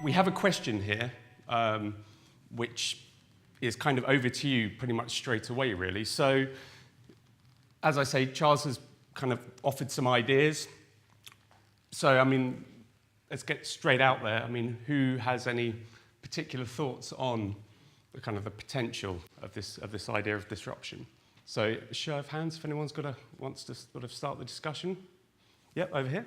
we have a question here, which is kind of over to you pretty much straight away, really. So, as I say, Charles has kind of offered some ideas. So, I mean, let's get straight out there. I mean, who has any particular thoughts on the kind of the potential of this idea of disruption? So, a show of hands if anyone's wants to sort of start the discussion. Yep, over here.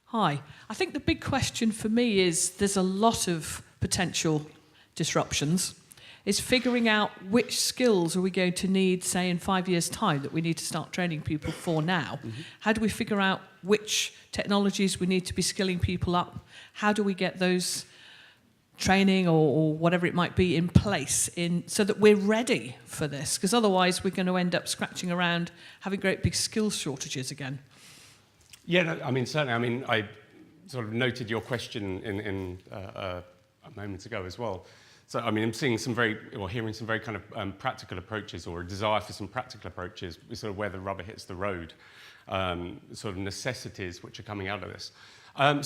Hi. I think the big question for me is there's a lot of potential disruptions. Is figuring out which skills are we going to need, say, in 5 years' time that we need to start training people for now. Mm-hmm. How do we figure out which technologies we need to be skilling people up? How do we get those training or whatever it might be in place so that we're ready for this? Because otherwise we're going to end up scratching around having great big skills shortages again. Yeah, no, I mean, certainly. I mean, I sort of noted your question in a moment ago as well. So, I mean, I'm hearing some very kind of practical approaches, or a desire for some practical approaches, sort of where the rubber hits the road, sort of necessities which are coming out of this.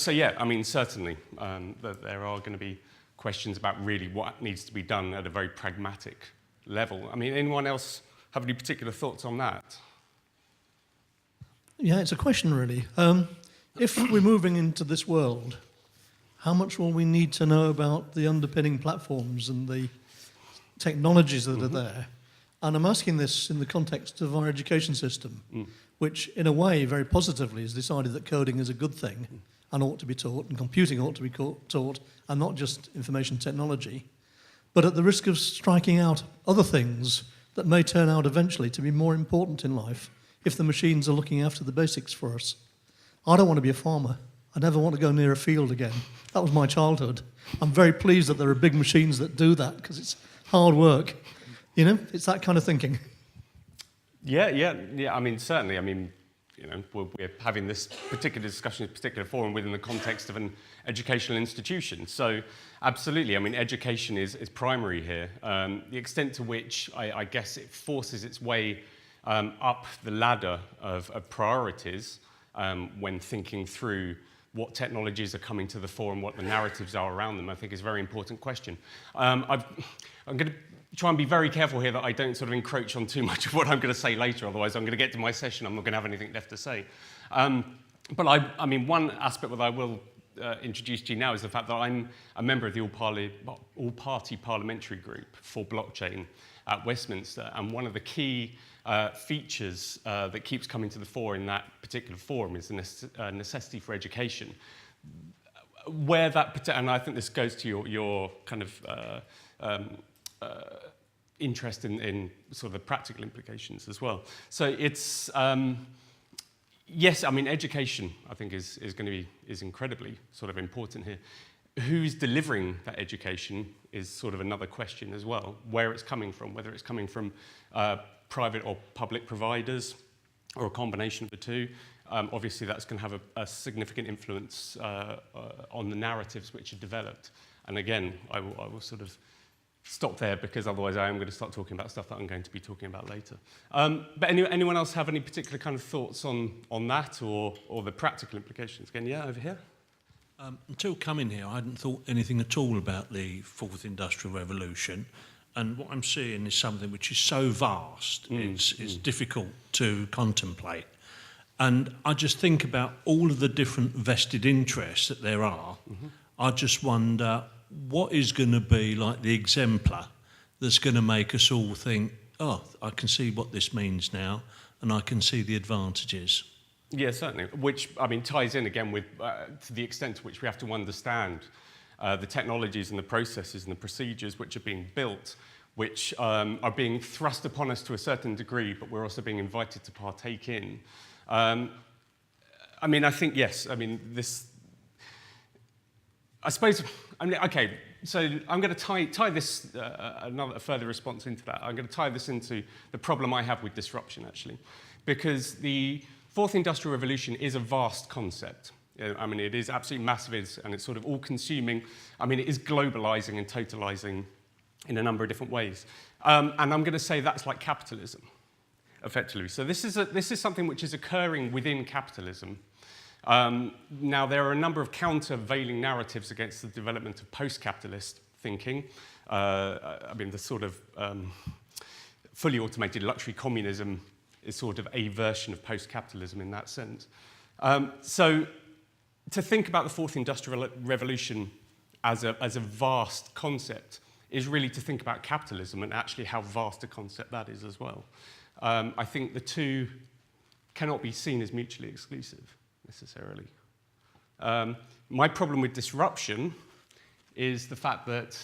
So, yeah, I mean, certainly there are going to be questions about really what needs to be done at a very pragmatic level. I mean, anyone else have any particular thoughts on that? Yeah, it's a question, really. If we're moving into this world, how much will we need to know about the underpinning platforms and the technologies that are there? And I'm asking this in the context of our education system, which in a way very positively has decided that coding is a good thing and ought to be taught, and computing ought to be taught, and not just information technology, but at the risk of striking out other things that may turn out eventually to be more important in life if the machines are looking after the basics for us. I don't want to be a farmer. I never want to go near a field again. That was my childhood. I'm very pleased that there are big machines that do that because it's hard work. You know, it's that kind of thinking. Yeah. I mean, certainly. I mean, you know, we're having this particular discussion, this particular forum within the context of an educational institution. So, absolutely. I mean, education is primary here. The extent to which I guess it forces its way up the ladder of priorities when thinking through what technologies are coming to the fore and what the narratives are around them, I think is a very important question. I'm going to try and be very careful here that I don't sort of encroach on too much of what I'm going to say later, otherwise I'm going to get to my session, I'm not going to have anything left to say. But I mean, one aspect that I will introduce to you now is the fact that I'm a member of the all-party parliamentary group for blockchain at Westminster, and one of the key features that keeps coming to the fore in that particular forum is the necessity for education. Where that, and I think this goes to your kind of interest in sort of the practical implications as well. So it's, yes, I mean, education, I think, is incredibly sort of important here. Who's delivering that education is sort of another question as well. Where it's coming from, whether it's coming from private or public providers, or a combination of the two. Obviously, that's going to have a significant influence on the narratives which are developed. And again, I will sort of stop there because otherwise I am going to start talking about stuff that I'm going to be talking about later. But anyone else have any particular kind of thoughts on that or the practical implications? Again, yeah, over here. Until coming here, I hadn't thought anything at all about the fourth industrial revolution. And what I'm seeing is something which is so vast, it's difficult to contemplate. And I just think about all of the different vested interests that there are. I just wonder what is going to be like the exemplar that's going to make us all think, oh, I can see what this means now, and I can see the advantages. Yeah, certainly, which, I mean, ties in again with, to the extent to which we have to understand the technologies and the processes and the procedures which are being built, which are being thrust upon us to a certain degree, but we're also being invited to partake in. I mean, I think, yes, I mean, this, I suppose, I mean, okay, so I'm going to tie this, a further response into that. I'm going to tie this into the problem I have with disruption, actually, because the fourth industrial revolution is a vast concept. I mean, it is absolutely massive, and it's sort of all-consuming. I mean, it is globalizing and totalizing in a number of different ways. And I'm going to say that's like capitalism, effectively. So this is something which is occurring within capitalism, Now, there are a number of countervailing narratives against the development of post-capitalist thinking. I mean, the sort of fully automated luxury communism is sort of a version of post-capitalism in that sense. So to think about the fourth industrial revolution as a vast concept is really to think about capitalism and actually how vast a concept that is as well. I think the two cannot be seen as mutually exclusive, necessarily. My problem with disruption is the fact that,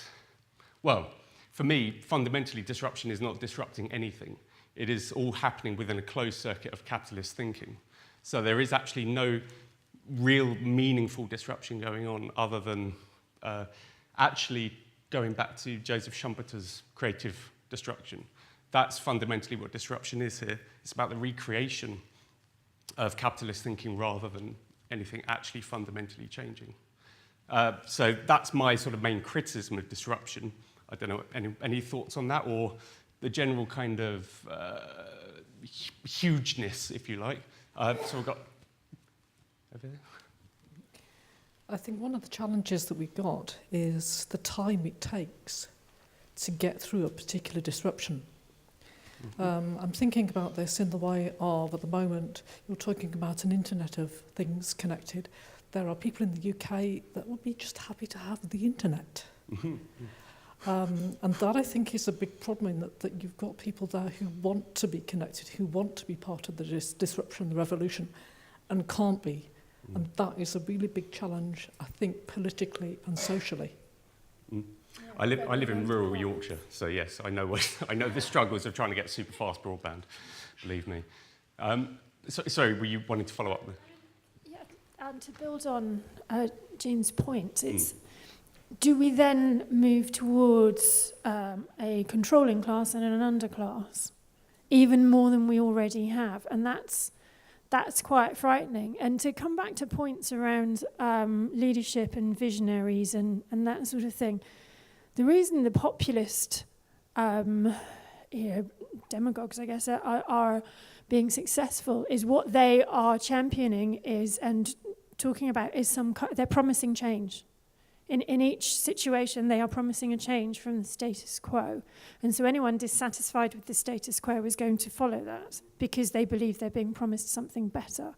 well, for me, fundamentally, disruption is not disrupting anything. It is all happening within a closed circuit of capitalist thinking. So there is actually no real meaningful disruption going on other than actually going back to Joseph Schumpeter's creative destruction. That's fundamentally what disruption is here. It's about the recreation of capitalist thinking rather than anything actually fundamentally changing. So that's my sort of main criticism of disruption. I don't know, any thoughts on that, or the general kind of hugeness, if you like. So we've got over there. I think one of the challenges that we've got is the time it takes to get through a particular disruption. I'm thinking about this in the way of, at the moment, you're talking about an internet of things connected. There are people in the UK that would be just happy to have the internet. And that, I think, is a big problem, in that you've got people there who want to be connected, who want to be part of the disruption, the revolution, and can't be. And that is a really big challenge, I think, politically and socially. I live in rural Yorkshire, so yes, I know the struggles of trying to get super fast broadband, believe me. Sorry, were you wanting to follow up with? Yeah, and to build on Jean's point, it's do we then move towards a controlling class and an underclass, even more than we already have? And that's quite frightening. And to come back to points around leadership and visionaries and that sort of thing, the reason the populist demagogues, I guess, are being successful is what they are championing is and talking about is they're promising change. In each situation, they are promising a change from the status quo. And so anyone dissatisfied with the status quo is going to follow that because they believe they're being promised something better.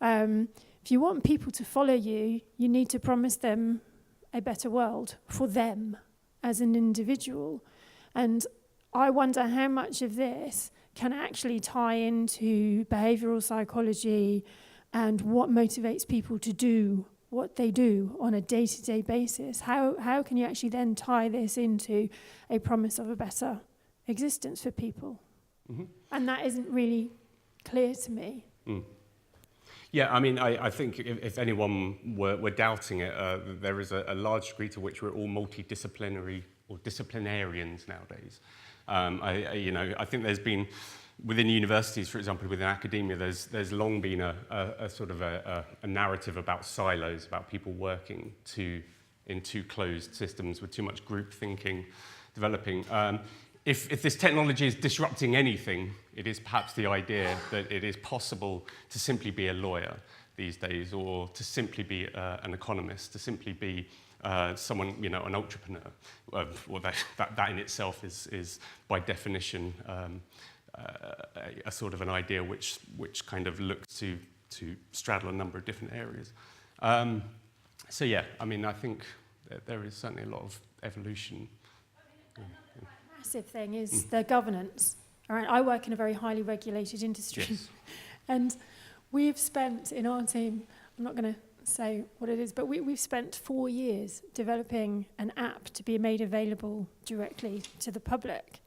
If you want people to follow you, you need to promise them a better world for them as an individual. And I wonder how much of this can actually tie into behavioral psychology and what motivates people to do what they do on a day-to-day basis. How can you actually then tie this into a promise of a better existence for people? And that isn't really clear to me. Yeah, I mean, I think if anyone were doubting it, there is a large degree to which we're all multidisciplinary or disciplinarians nowadays. I think there's been, within universities, for example, within academia, there's long been a sort of a narrative about silos, about people working in two closed systems with too much group thinking developing. If this technology is disrupting anything, it is perhaps the idea that it is possible to simply be a lawyer these days, or to simply be an economist, to simply be someone, an entrepreneur. Well, that in itself is by definition a sort of an idea which kind of looks to straddle a number of different areas. So yeah, I mean, I think that there is certainly a lot of evolution. Massive thing is the governance. All right, I work in a very highly regulated industry. Yes. And we've spent, in our team, I'm not going to say what it is, but we've spent 4 years developing an app to be made available directly to the public.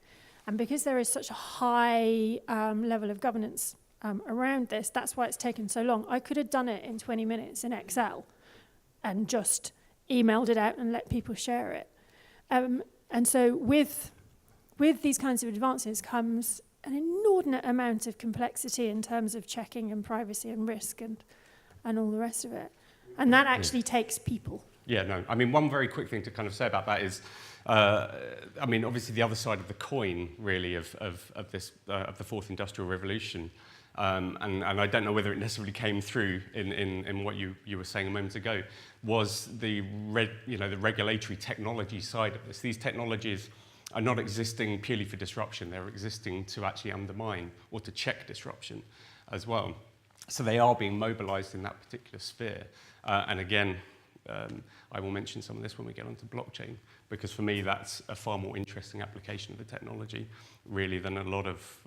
And because there is such a high level of governance around this, that's why it's taken so long. I could have done it in 20 minutes in Excel and just emailed it out and let people share it. And so with these kinds of advances comes an inordinate amount of complexity in terms of checking and privacy and risk and all the rest of it. And that actually takes people. Yeah, no. I mean, one very quick thing to kind of say about that is, I mean, obviously the other side of the coin, really, of the fourth industrial revolution and I don't know whether it necessarily came through in what you were saying a moment ago, was the regulatory technology side of this. These technologies are not existing purely for disruption, they're existing to actually undermine or to check disruption as well. So they are being mobilized in that particular sphere. And again, I will mention some of this when we get onto blockchain, because for me that's a far more interesting application of the technology, really, than a lot of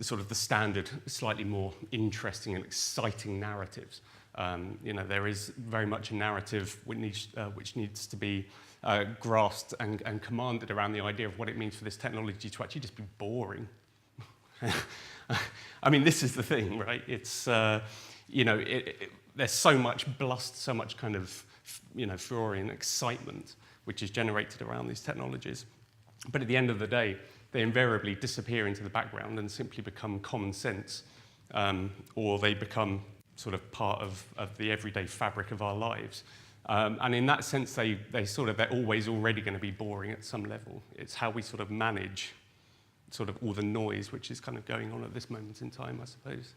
sort of the standard, slightly more interesting and exciting narratives. There is very much a narrative which needs to be grasped and commanded around the idea of what it means for this technology to actually just be boring. I mean, this is the thing, right? It's, there's so much blust, so much kind of, furore and excitement which is generated around these technologies. But at the end of the day, they invariably disappear into the background and simply become common sense, or they become sort of part of the everyday fabric of our lives. And in that sense, they're always already going to be boring at some level. It's how we sort of manage sort of all the noise which is kind of going on at this moment in time, I suppose.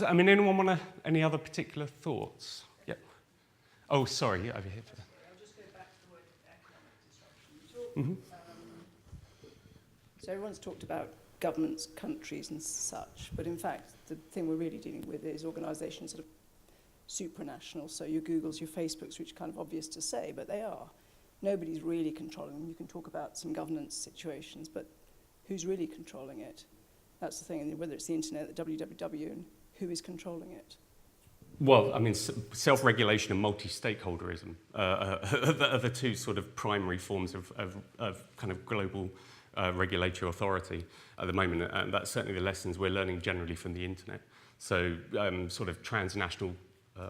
Anyone want any other particular thoughts? Yep. Oh, sorry, over here. I'll just go back to the word economic disruption. So everyone's talked about governments, countries and such, but in fact, the thing we're really dealing with is organisations that are supranational, so your Googles, your Facebooks, which are kind of obvious to say, but they are. Nobody's really controlling them. You can talk about some governance situations, but who's really controlling it? That's the thing, and whether it's the internet, the www, and who is controlling it? Well, self-regulation and multi-stakeholderism are the two sort of primary forms of kind of global regulatory authority at the moment, and that's certainly the lessons we're learning generally from the internet. So sort of transnational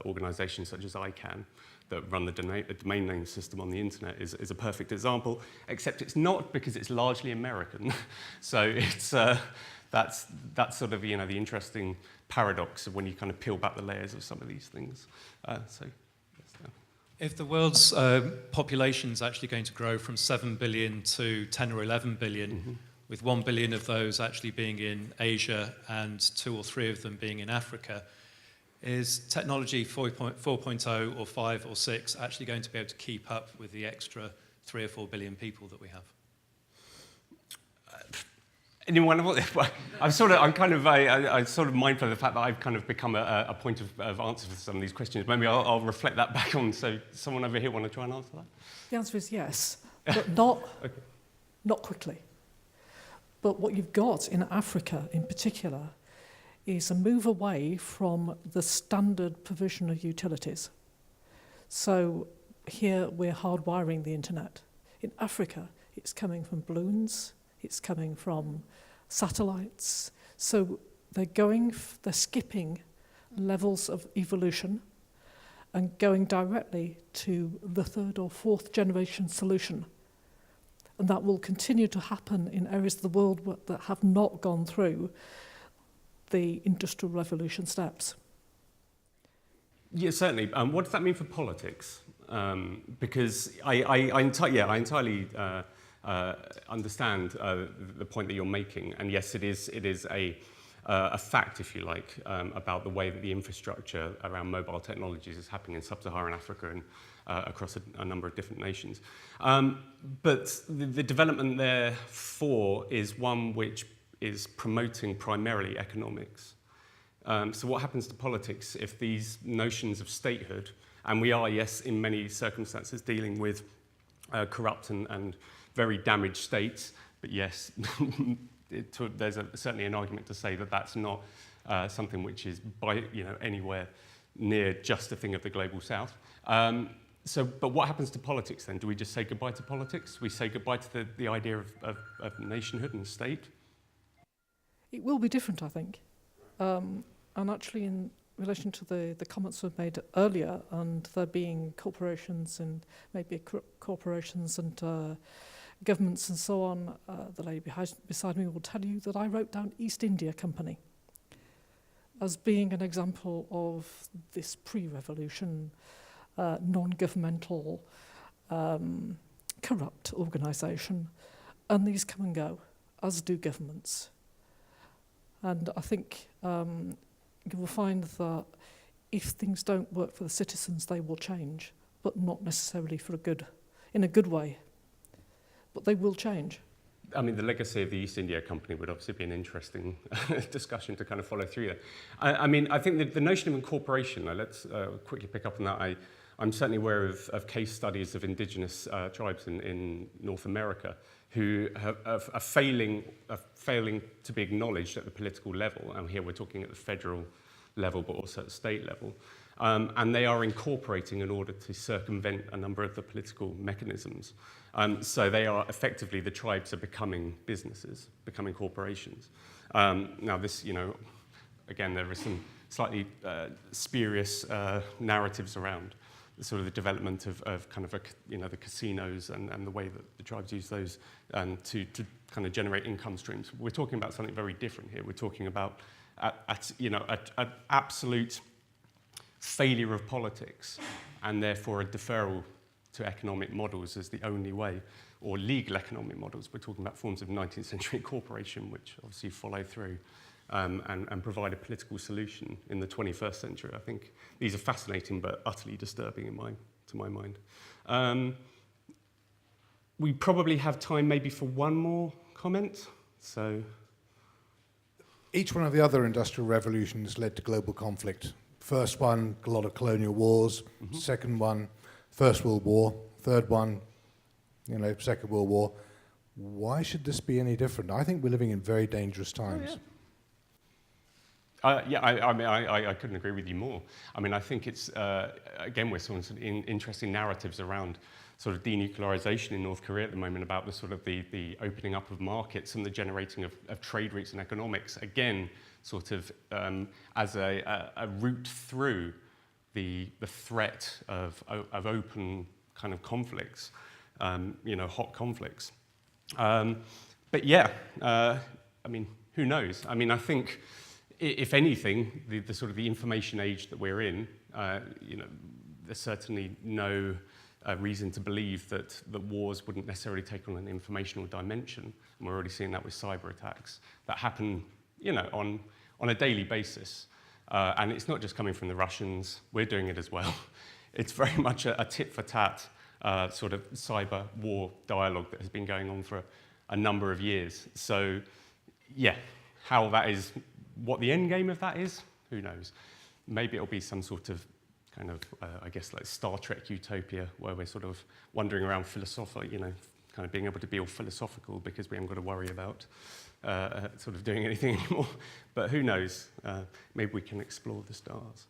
organisations such as ICANN that run the domain name system on the internet is a perfect example, except it's not, because it's largely American. So it's that's sort of the interesting paradox of when you kind of peel back the layers of some of these things. If the world's population is actually going to grow from 7 billion to 10 or 11 billion, with 1 billion of those actually being in Asia and 2 or 3 of them being in Africa, is technology 4.0 or 5 or 6 actually going to be able to keep up with the extra 3 or 4 billion people that we have? Anyone? I'm sort of mindful of the fact that I've kind of become a point of answer for some of these questions. Maybe I'll reflect that back on. So, someone over here want to try and answer that? The answer is yes, but not quickly. But what you've got in Africa, in particular, is a move away from the standard provision of utilities. So here we're hardwiring the internet. In Africa, it's coming from balloons. It's coming from satellites. So they're skipping levels of evolution and going directly to the 3rd or 4th generation solution. And that will continue to happen in areas of the world that have not gone through the Industrial Revolution steps. Yeah, certainly. What does that mean for politics? Because I entirely understand the point that you're making, and yes, it is a fact, if you like, about the way that the infrastructure around mobile technologies is happening in sub-Saharan Africa and across a number of different nations. But the development therefore is one which is promoting primarily economics. So what happens to politics if these notions of statehood, and we are, yes, in many circumstances dealing with corrupt and very damaged states, but yes, there's certainly an argument to say that that's not something which is anywhere near just a thing of the global south. But what happens to politics then? Do we just say goodbye to politics? We say goodbye to the idea of nationhood and state? It will be different, I think. And actually, in relation to the comments we've made earlier, and there being corporations and maybe corporations and governments and so on, the lady beside me will tell you that I wrote down East India Company as being an example of this pre-revolution, non-governmental, corrupt organisation. And these come and go, as do governments. And I think you will find that if things don't work for the citizens, they will change, but not necessarily in a good way. But they will change. I mean, the legacy of the East India Company would obviously be an interesting discussion to kind of follow through there. I mean, I think the notion of incorporation, let's quickly pick up on that. I'm certainly aware of case studies of indigenous tribes in North America who are failing to be acknowledged at the political level. And here we're talking at the federal level, but also at the state level. And they are incorporating in order to circumvent a number of the political mechanisms. So they are effectively, the tribes are becoming businesses, becoming corporations. Now this, again, there are some slightly spurious narratives around sort of the development of kind of, the casinos and the way that the tribes use those to kind of generate income streams. We're talking about something very different here. We're talking about, an absolute failure of politics and therefore a deferral to economic models as the only way, or legal economic models. We're talking about forms of 19th century incorporation, which obviously follow through and provide a political solution in the 21st century. I think these are fascinating but utterly disturbing to my mind. We probably have time maybe for one more comment. So, each one of the other industrial revolutions led to global conflict. First one, a lot of colonial wars. Mm-hmm. Second one, First World War. Third one, Second World War. Why should this be any different? I think we're living in very dangerous times. Oh, yeah. I couldn't agree with you more. I mean, I think it's, again, we're seeing some interesting narratives around sort of denuclearization in North Korea at the moment, about the sort of the opening up of markets and the generating of trade routes and economics, again, sort of as a route through the threat of open kind of conflicts, hot conflicts. But yeah, I mean, who knows? I mean, I think, if anything, the sort of the information age that we're in, there's certainly no reason to believe that wars wouldn't necessarily take on an informational dimension. And we're already seeing that with cyber attacks that happen, on a daily basis. And it's not just coming from the Russians, we're doing it as well. It's very much a tit-for-tat sort of cyber war dialogue that has been going on for a number of years. So, yeah, how that is, what the end game of that is, who knows? Maybe it'll be some sort of kind of, I guess, like Star Trek utopia, where we're sort of wandering around philosophical, kind of being able to be all philosophical because we haven't got to worry about sort of doing anything anymore. But who knows? Maybe we can explore the stars.